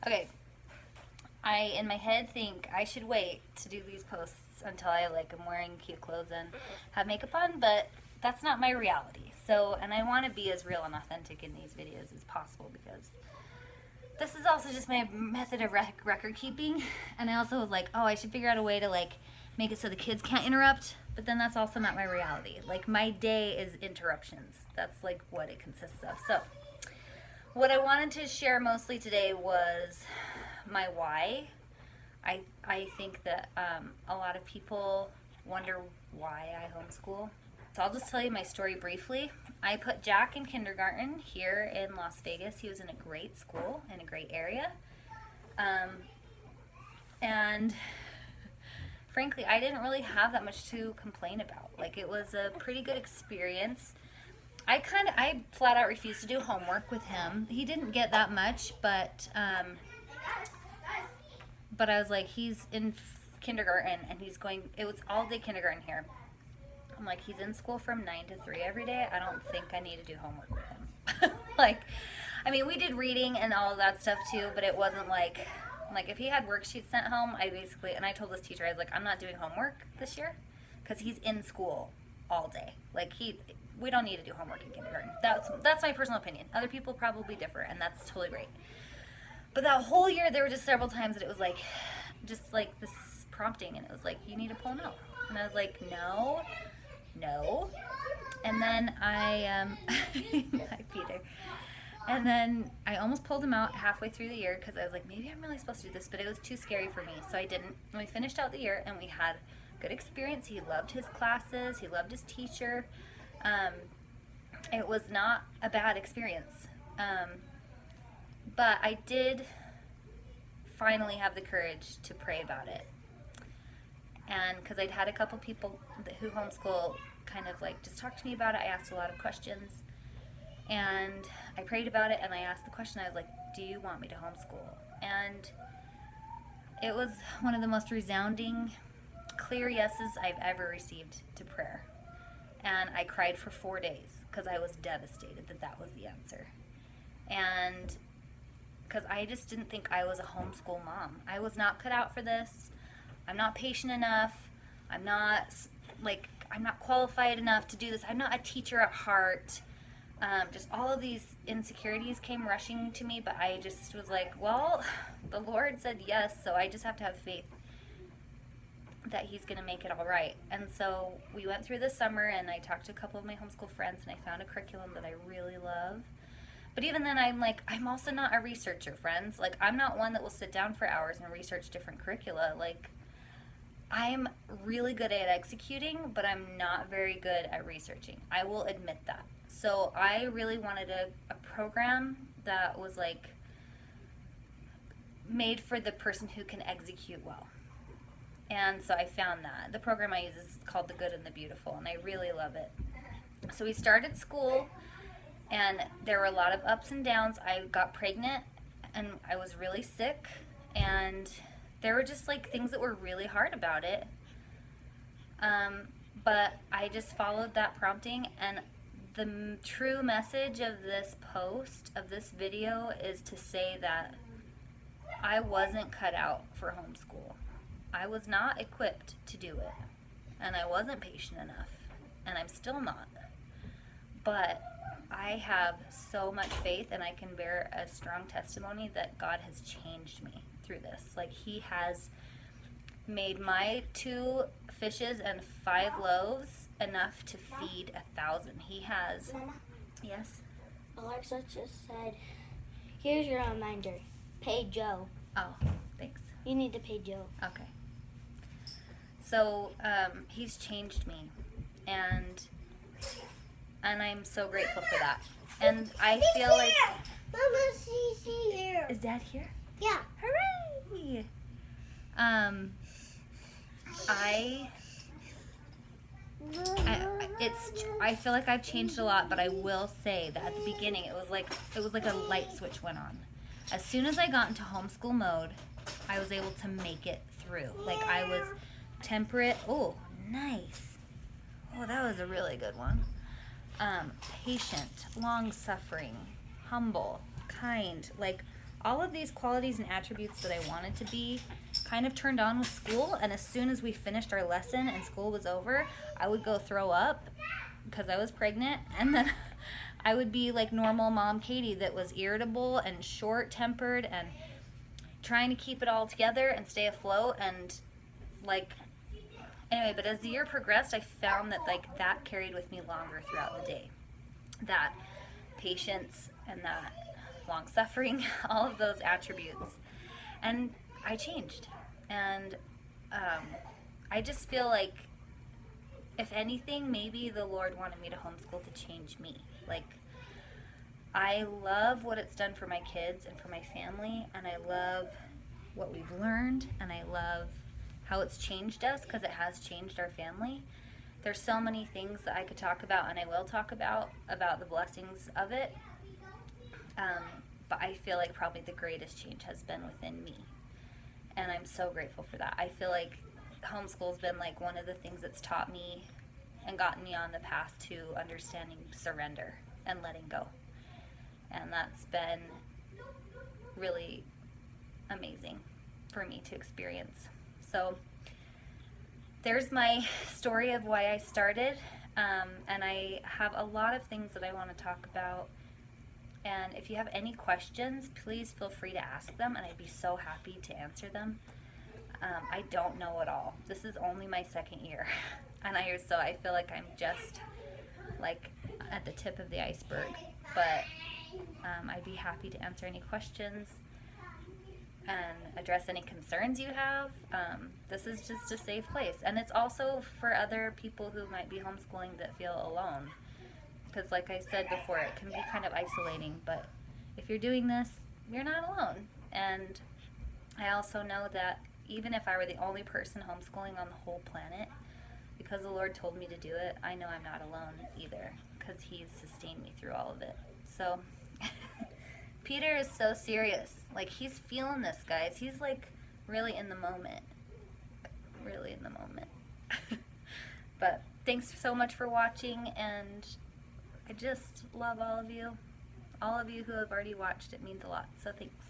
Okay, I, in my head, think I should wait to do these posts until I, like, am wearing cute clothes and have makeup on, but that's not my reality. So, and I want to be as real and authentic in these videos as possible because this is also just my method of record keeping. And I also was like, oh, I should figure out a way to, like, make it so the kids can't interrupt, but then that's also not my reality. Like, my day is interruptions. That's, like, what it consists of. So, what I wanted to share mostly today was my why. I think that a lot of people wonder why I homeschool. So I'll just tell you my story briefly. I put Jack in kindergarten here in Las Vegas. He was in a great school in a great area. And frankly, I didn't really have that much to complain about. Like, it was a pretty good experience. I flat out refused to do homework with him. He didn't get that much, but I was like, he's in kindergarten and it was all day kindergarten here. I'm like, he's in school from 9 to 3 every day. I don't think I need to do homework with him. Like, I mean, we did reading and all of that stuff too, but it wasn't like if he had worksheets sent home, and I told this teacher, I was like, I'm not doing homework this year because he's in school all day. Like, we don't need to do homework in kindergarten. That's my personal opinion. Other people probably differ, and that's totally great. But that whole year, there were just several times that it was like, just like this prompting, and it was like, you need to pull him out. And I was like, no. And then hi Peter. And then I almost pulled him out halfway through the year because I was like, maybe I'm really supposed to do this, but it was too scary for me, so I didn't. And we finished out the year, and we had good experience. He loved his classes. He loved his teacher. It was not a bad experience. But I did finally have the courage to pray about it. And because I'd had a couple people who homeschool kind of like just talk to me about it. I asked a lot of questions. And I prayed about it, and I asked the question. I was like, do you want me to homeschool? And it was one of the most resounding, clear yeses I've ever received to prayer. And I cried for 4 days because I was devastated that was the answer. And because I just didn't think I was a homeschool mom. I was not cut out for this. I'm not patient enough. I'm not qualified enough to do this. I'm not a teacher at heart. Just all of these insecurities came rushing to me, but I just was like, well, the Lord said yes, so I just have to have faith that he's going to make it all right. And so we went through the summer, and I talked to a couple of my homeschool friends, and I found a curriculum that I really love. But even then, I'm also not a researcher, friends. Like, I'm not one that will sit down for hours and research different curricula. Like, I'm really good at executing, but I'm not very good at researching. I will admit that. So I really wanted a program that was, like, made for the person who can execute well. And so I found that. The program I use is called The Good and the Beautiful, and I really love it. So we started school, and there were a lot of ups and downs. I got pregnant, and I was really sick, and there were just like things that were really hard about it. But I just followed that prompting, and the true message of this post, of this video, is to say that I wasn't cut out for homeschool. I was not equipped to do it, and I wasn't patient enough, and I'm still not. But I have so much faith, and I can bear a strong testimony that God has changed me through this. Like, he has made my 2 fishes and 5 loaves enough to feed 1,000. He has. Mama, Yes? Alexa just said, here's your reminder. Pay Joe. Oh, thanks. You need to pay Joe. Okay. So, he's changed me, and I'm so grateful for that. And I feel like... Mama, she's here. Is Dad here? Yeah. Hooray! I feel like I've changed a lot, but I will say that at the beginning it was like a light switch went on. As soon as I got into homeschool mode, I was able to make it through. Like, I was temperate. Oh, nice. Oh, that was a really good one. Patient, long-suffering, humble, kind. Like, all of these qualities and attributes that I wanted to be kind of turned on with school. And as soon as we finished our lesson and school was over, I would go throw up because I was pregnant, and then I would be like normal mom Katie that was irritable and short-tempered and trying to keep it all together and stay afloat. And like, anyway, but as the year progressed, I found that like that carried with me longer throughout the day. That patience and that long suffering, all of those attributes. And I changed. And I just feel like, if anything, maybe the Lord wanted me to homeschool to change me. Like, I love what it's done for my kids and for my family, and I love what we've learned, and I love how it's changed us, because it has changed our family. There's so many things that I could talk about, and I will talk about the blessings of it. But I feel like probably the greatest change has been within me. And I'm so grateful for that. I feel like homeschool's been like one of the things that's taught me and gotten me on the path to understanding surrender and letting go. And that's been really amazing for me to experience. So there's my story of why I started. And I have a lot of things that I want to talk about. And if you have any questions, please feel free to ask them, and I'd be so happy to answer them. I don't know it all. This is only my second year, and so I feel like I'm just like at the tip of the iceberg. But I'd be happy to answer any questions and address any concerns you have. This is just a safe place, and it's also for other people who might be homeschooling that feel alone. Because like I said before, it can be kind of isolating, but if you're doing this, you're not alone. And I also know that even if I were the only person homeschooling on the whole planet, because the Lord told me to do it, I know I'm not alone either, because He's sustained me through all of it. So Peter is so serious. Like, he's feeling this, guys. He's like really in the moment. Really in the moment. But thanks so much for watching, and I just love all of you. All of you who have already watched, it means a lot. So thanks.